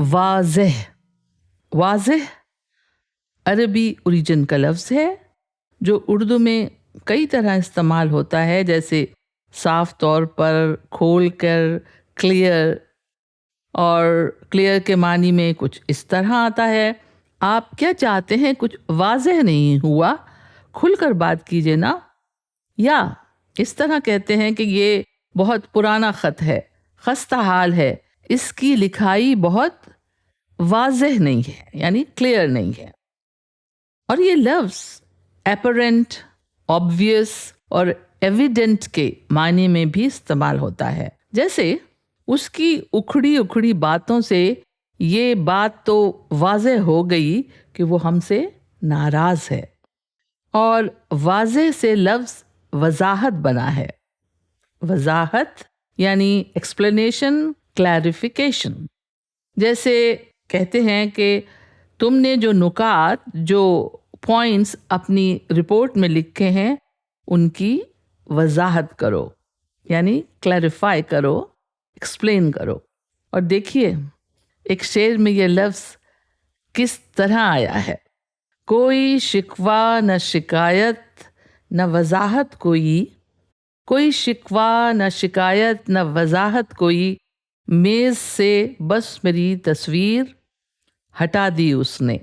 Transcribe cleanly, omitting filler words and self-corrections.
واضح. واضح عربی اوریجن کا لفظ ہے جو اردو میں کئی طرح استعمال ہوتا ہے، جیسے صاف طور پر، کھول کر، کلیئر. اور کلیئر کے معنی میں کچھ اس طرح آتا ہے: آپ کیا چاہتے ہیں؟ کچھ واضح نہیں ہوا، کھل کر بات کیجیے نا. یا اس طرح کہتے ہیں کہ یہ بہت پرانا خط ہے، خستہ حال ہے، اس کی لکھائی بہت واضح نہیں ہے، یعنی کلیئر نہیں ہے. اور یہ لفظ اپیرنٹ، obvious اور ایویڈنٹ کے معنی میں بھی استعمال ہوتا ہے، جیسے اس کی اکھڑی اکھڑی باتوں سے یہ بات تو واضح ہو گئی کہ وہ ہم سے ناراض ہے. اور واضح سے لفظ وضاحت بنا ہے. وضاحت یعنی ایکسپلینیشن، کلیریفیکیشن. جیسے کہتے ہیں کہ تم نے جو نکات، جو پوائنٹس اپنی رپورٹ میں لکھے ہیں ان کی وضاحت کرو، یعنی کلیریفائی کرو، ایکسپلین کرو. اور دیکھیے ایک شعر میں یہ لفظ کس طرح آیا ہے: کوئی شکوہ نہ شکایت نہ وضاحت کوئی شکوہ نہ شکایت نہ وضاحت کوئی، میز سے بس میری تصویر ہٹا دی اس نے.